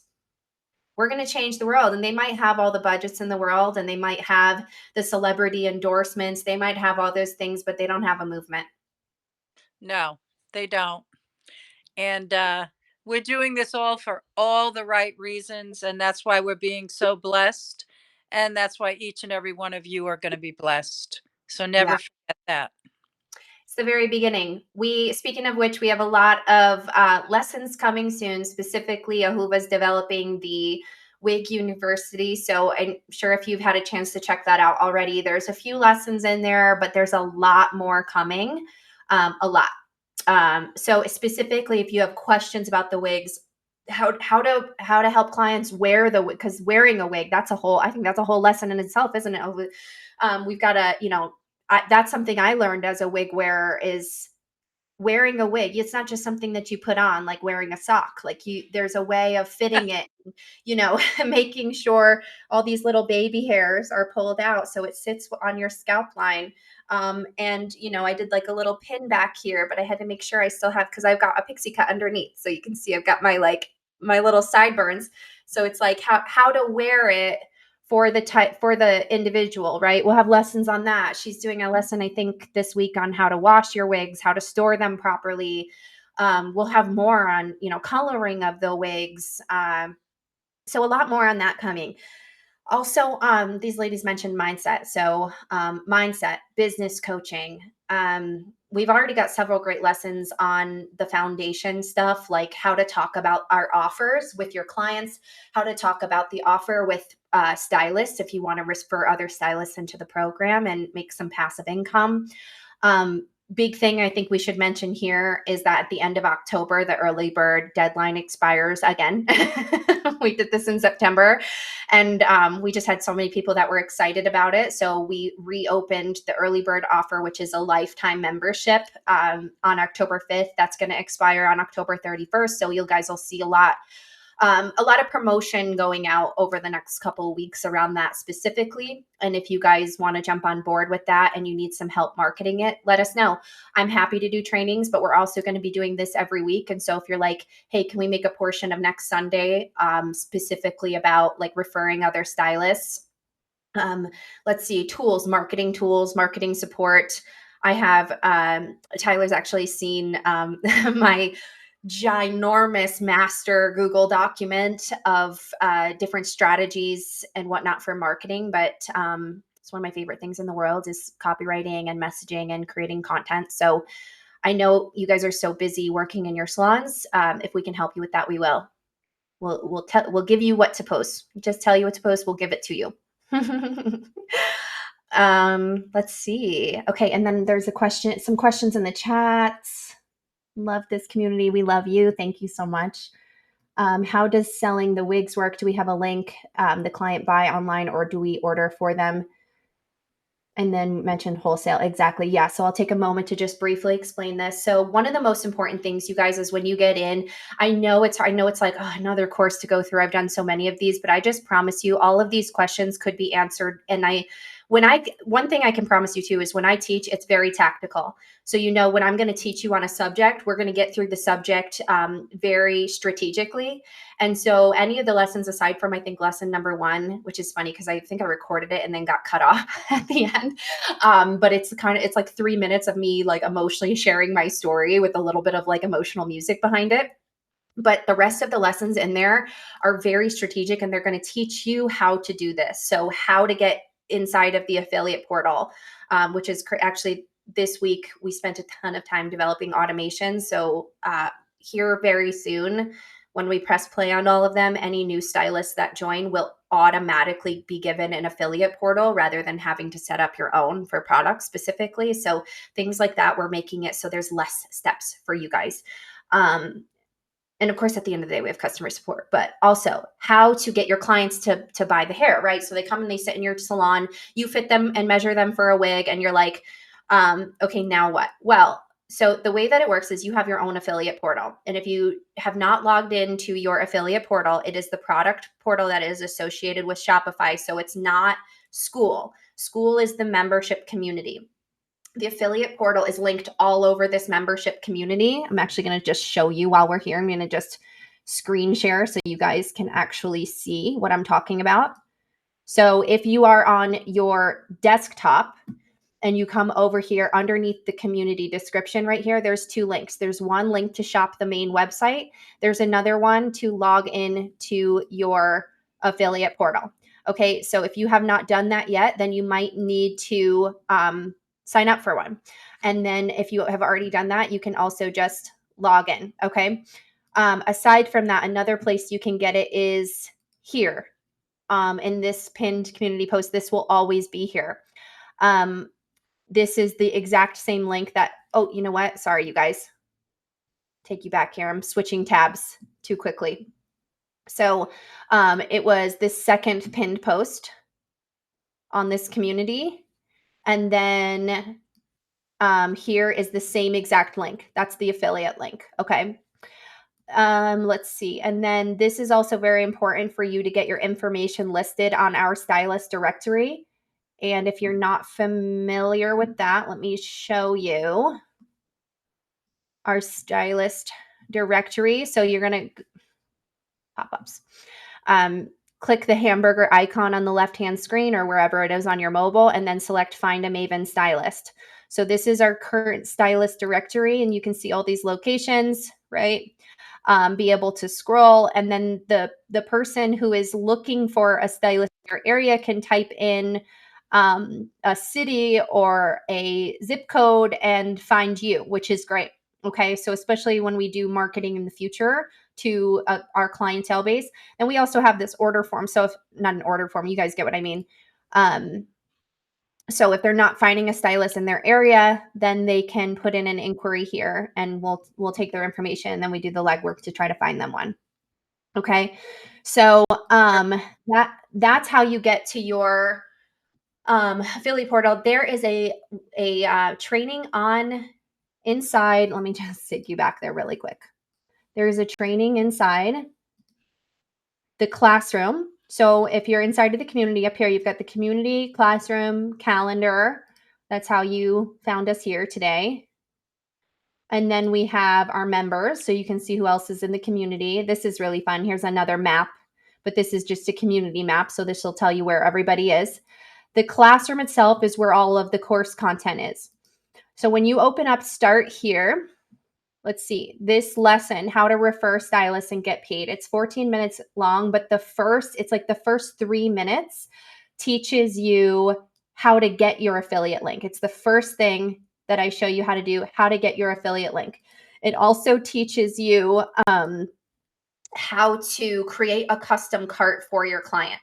we're going to change the world. And they might have all the budgets in the world, and they might have the celebrity endorsements. They might have all those things, but they don't have a movement. No, they don't. And we're doing this all for all the right reasons. And that's why we're being so blessed. And that's why each and every one of you are going to be blessed. So never forget that. It's the very beginning. Speaking of which, we have a lot of lessons coming soon. Specifically, Ahuva's developing the Wig University. So I'm sure if you've had a chance to check that out already, there's a few lessons in there, but there's a lot more coming. A lot. So specifically, if you have questions about the wigs, how to help clients wear the wig, because wearing a wig, I think that's a whole lesson in itself, isn't it? We've got to, that's something I learned as a wig wearer, is wearing a wig. It's not just something that you put on like wearing a sock. Like, there's a way of fitting it, making sure all these little baby hairs are pulled out so it sits on your scalp line. And I did like a little pin back here, but I had to make sure I still have, because I've got a pixie cut underneath. So you can see I've got my little sideburns. So it's like how to wear it for the individual, right? We'll have lessons on that. She's doing a lesson, I think, this week on how to wash your wigs, how to store them properly. We'll have more on, coloring of the wigs. So a lot more on that coming. Also, these ladies mentioned mindset. So mindset, business coaching, We've already got several great lessons on the foundation stuff, like how to talk about our offers with your clients, how to talk about the offer with stylists if you want to refer other stylists into the program and make some passive income. Big thing I think we should mention here is that at the end of October, the early bird deadline expires again. We did this in September, and we just had so many people that were excited about it. So we reopened the early bird offer, which is a lifetime membership on October 5th. That's going to expire on October 31st. So you guys will see a lot of promotion going out over the next couple of weeks around that specifically. And if you guys want to jump on board with that and you need some help marketing it, let us know. I'm happy to do trainings, but we're also going to be doing this every week. And so if you're like, hey, can we make a portion of next Sunday specifically about like referring other stylists? Let's see, tools, marketing support. I have, Tyler's actually seen my ginormous master Google document of different strategies and whatnot for marketing. But it's one of my favorite things in the world is copywriting and messaging and creating content. So I know you guys are so busy working in your salons. If we can help you with that, we will. We'll give you what to post. Just tell you what to post. We'll give it to you. Let's see. Okay, and then there's some questions in the chats. Love this community. We love you. Thank you so much. How does selling the wigs work? Do we have a link the client buy online or do we order for them? And then mention wholesale. Exactly. Yeah. So I'll take a moment to just briefly explain this. So one of the most important things, you guys, is when you get in, I know it's like another course to go through. I've done so many of these, but I just promise you all of these questions could be answered. And one thing I can promise you too is when I teach, it's very tactical. So, when I'm going to teach you on a subject, we're going to get through the subject very strategically. And so any of the lessons aside from, I think, lesson number 1, which is funny because I think I recorded it and then got cut off at the end. But it's like 3 minutes of me like emotionally sharing my story with a little bit of like emotional music behind it. But the rest of the lessons in there are very strategic and they're going to teach you how to do this. So how to get inside of the affiliate portal, which is actually this week we spent a ton of time developing automation. So here very soon, when we press play on all of them, any new stylists that join will automatically be given an affiliate portal rather than having to set up your own for products specifically. So things like that, we're making it so there's less steps for you guys. And of course, at the end of the day, we have customer support, but also how to get your clients to buy the hair, right? So they come and they sit in your salon, you fit them and measure them for a wig, and you're like, okay, now what? Well, so the way that it works is you have your own affiliate portal. And if you have not logged into your affiliate portal, it is the product portal that is associated with Shopify. So it's not School. School is the membership community. The affiliate portal is linked all over this membership community. I'm actually going to just show you while we're here. I'm going to just screen share so you guys can actually see what I'm talking about. So if you are on your desktop and you come over here underneath the community description right here, there's 2 links. There's one link to shop the main website. There's another one to log in to your affiliate portal. Okay, so if you have not done that yet, then you might need to sign up for one. And then if you have already done that, you can also just log in. Okay. Aside from that, another place you can get it is here in this pinned community post. This will always be here. This is the exact same link that, oh, you know what? Sorry, you guys. Take you back here. I'm switching tabs too quickly. So it was this second pinned post on this community. And then here is the same exact link. That's the affiliate link. Okay. Let's see. And then this is also very important for you to get your information listed on our stylist directory. And if you're not familiar with that, let me show you our stylist directory. So you're going to pop-ups. Click the hamburger icon on the left-hand screen or wherever it is on your mobile, and then select Find a Maven Stylist. So this is our current stylist directory, and you can see all these locations, right? Be able to scroll, and then the person who is looking for a stylist in your area can type in a city or a zip code and find you, which is great. Okay. So, especially when we do marketing in the future to our clientele base. And we also have this order form. So, if not an order form, you guys get what I mean. So if they're not finding a stylist in their area, then they can put in an inquiry here and we'll take their information and then we do the legwork to try to find them one. Okay. So that's how you get to your affiliate portal. There is a training on inside. Let me just take you back there really quick. There is a training inside the classroom. So if you're inside of the community up here, you've got the community, classroom, calendar. That's how you found us here today. And then we have our members, so you can see who else is in the community. This is really fun. Here's another map, but this is just a community map. So this will tell you where everybody is. The classroom itself is where all of the course content is. So when you open up Start here, let's see, this lesson, how to refer stylists and get paid. It's 14 minutes long, but it's like the first 3 minutes teaches you how to get your affiliate link. It's the first thing that I show you how to do, how to get your affiliate link. It also teaches you how to create a custom cart for your client.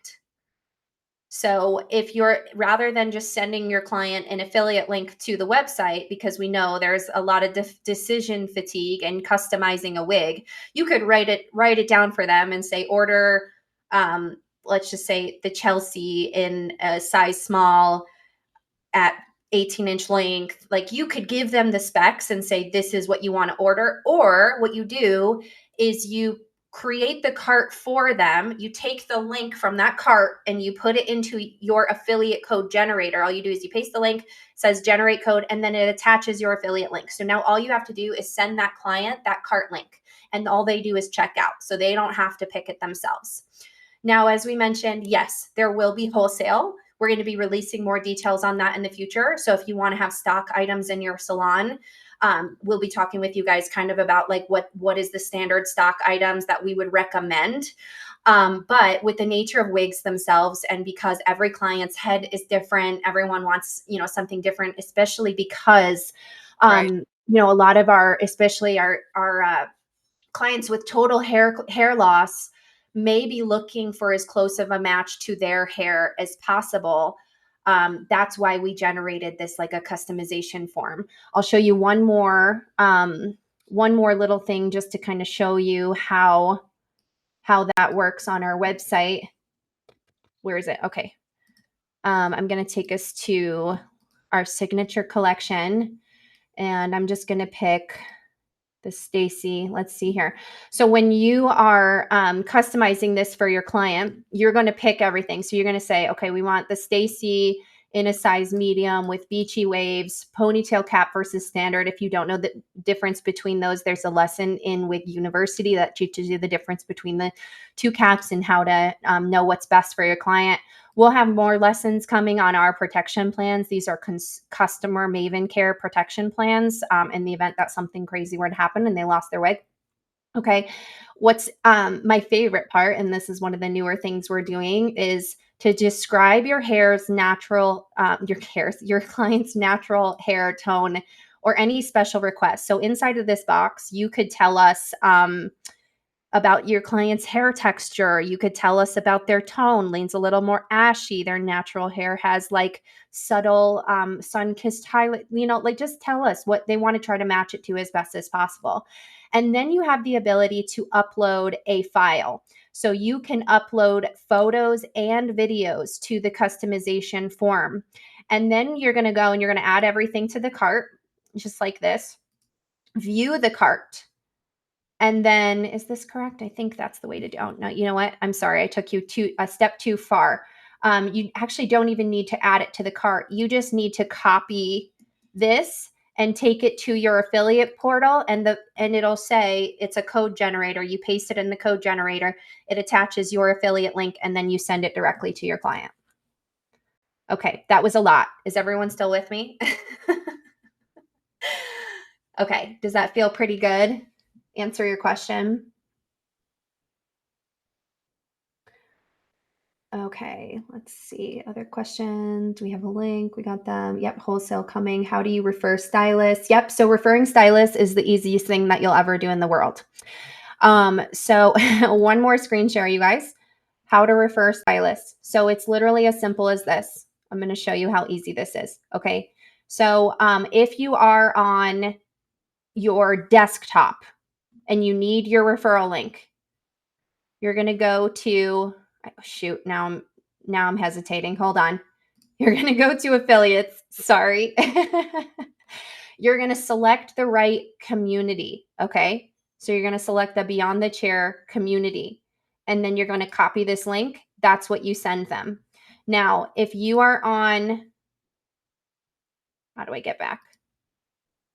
So if you're, rather than just sending your client an affiliate link to the website, because we know there's a lot of decision fatigue and customizing a wig, you could write it down for them and say, order, let's just say the Chelsea in a size small at 18-inch length. Like, you could give them the specs and say, this is what you want to order. Or what you do is you create the cart for them. You take the link from that cart and you put it into your affiliate code generator. All you do is you paste the link, says generate code, and then it attaches your affiliate link. So now all you have to do is send that client that cart link, and all they do is check out. So they don't have to pick it themselves. Now, as we mentioned, yes, there will be wholesale. We're going to be releasing more details on that in the future. So if you want to have stock items in your salon, we'll be talking with you guys kind of about like what is the standard stock items that we would recommend. But with the nature of wigs themselves, and because every client's head is different, everyone wants, something different, especially because, Right. a lot of especially our clients with total hair loss may be looking for as close of a match to their hair as possible. That's why we generated this like a customization form. I'll show you one more little thing just to kind of show you how that works on our website. Where is it? Okay. I'm going to take us to our signature collection, and I'm just going to pick the Stacy. Let's see here. So when you are customizing this for your client, you're going to pick everything. So you're going to say, okay, we want the Stacy in a size medium with beachy waves, ponytail cap versus standard. If you don't know the difference between those, there's a lesson in Wig University that teaches you the difference between the two caps and how to know what's best for your client. We'll have more lessons coming on our protection plans. These are customer Maven Care protection plans in the event that something crazy were to happen and they lost their wig. Okay. What's my favorite part, and this is one of the newer things we're doing, is to describe your hair's natural, your client's natural hair tone or any special requests. So inside of this box, you could tell us about your client's hair texture. You could tell us about their tone. Leans a little more ashy. Their natural hair has like subtle sun-kissed highlight, like just tell us what they want to try to match it to as best as possible. And then you have the ability to upload a file. So you can upload photos and videos to the customization form. And then you're going to go and you're going to add everything to the cart, just like this. View the cart. And then, is this correct? I think that's the way to do it. Oh, no, you know what? I'm sorry. I took you a step too far. You actually don't even need to add it to the cart. You just need to copy this and take it to your affiliate portal, and it'll say it's a code generator. You paste it in the code generator. It attaches your affiliate link, and then you send it directly to your client. Okay, that was a lot. Is everyone still with me? Okay, does that feel pretty good? Answer your question? Okay, let's see. Other questions. We have a link. We got them. Yep, wholesale coming. How do you refer stylists? Yep, so referring stylists is the easiest thing that you'll ever do in the world. So one more screen share, you guys. How to refer stylists. So it's literally as simple as this. I'm going to show you how easy this is. Okay. So if you are on your desktop and you need your referral link, you're going to go to, oh, shoot, now I'm hesitating. Hold on. You're going to go to affiliates. Sorry. You're going to select the right community. Okay. So you're going to select the Beyond the Chair community, and then you're going to copy this link. That's what you send them. Now, if you are on, how do I get back?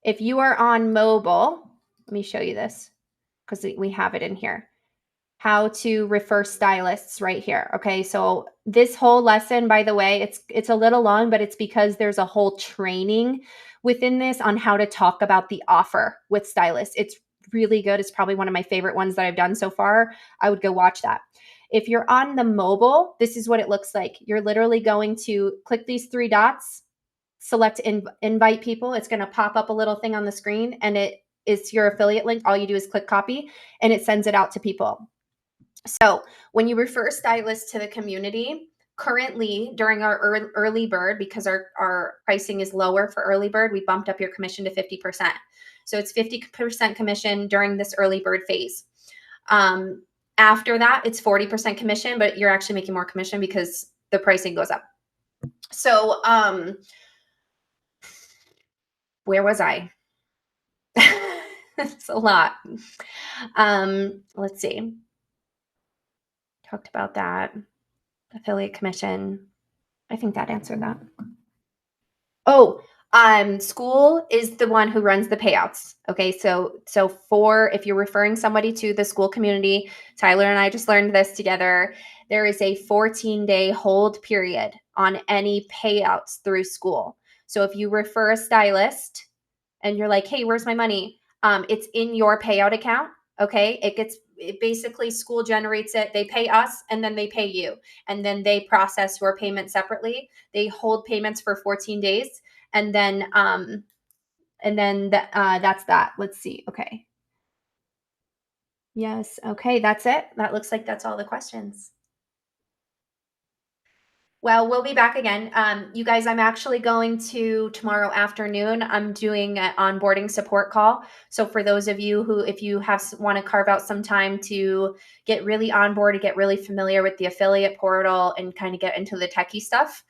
If you are on mobile, let me show you this because we have it in here. How to refer stylists right here. Okay, so this whole lesson, by the way, it's a little long, but it's because there's a whole training within this on how to talk about the offer with stylists. It's really good. It's probably one of my favorite ones that I've done so far. I would go watch that. If you're on the mobile, this is what it looks like. You're literally going to click these three dots, select invite people. It's going to pop up a little thing on the screen, and it is your affiliate link. All you do is click copy, and it sends it out to people. So when you refer stylists to the community, currently during our early bird, because our pricing is lower for early bird, we bumped up your commission to 50%. So it's 50% commission during this early bird phase. After that, it's 40% commission, but you're actually making more commission because the pricing goes up. So where was I? It's a lot. Let's see. Talked about that. Affiliate commission. I think that answered that. Oh, school is the one who runs the payouts. Okay, so for if you're referring somebody to the school community, Tyler and I just learned this together. There is a 14-day hold period on any payouts through school. So if you refer a stylist and you're like, hey, where's my money? It's in your payout account. Okay, it basically school generates it. They pay us and then they pay you, and then they process your payment separately. They hold payments for 14 days, and then that's that. Let's see. Okay. Yes. Okay, that's it. That looks like that's all the questions. Well, we'll be back again. You guys, I'm actually going to tomorrow afternoon. I'm doing an onboarding support call. So for those of you who, if you want to carve out some time to get really on board, to get really familiar with the affiliate portal and kind of get into the techie stuff,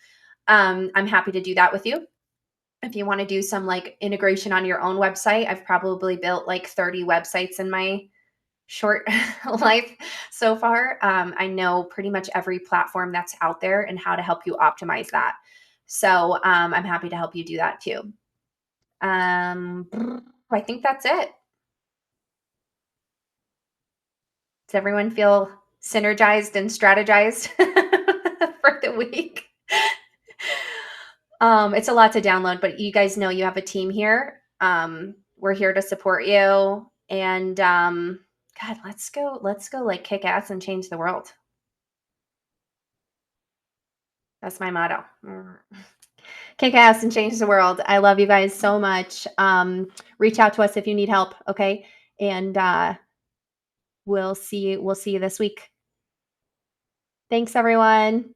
I'm happy to do that with you. If you want to do some like integration on your own website, I've probably built like 30 websites in my short life so far. I know pretty much every platform that's out there and how to help you optimize that. So I'm happy to help you do that too. I think that's it. Does everyone feel synergized and strategized for the week? It's a lot to download, but you guys know you have a team here. We're here to support you, and God, let's go like kick ass and change the world. That's my motto. Kick ass and change the world. I love you guys so much. Reach out to us if you need help, okay? And we'll see you this week. Thanks, everyone.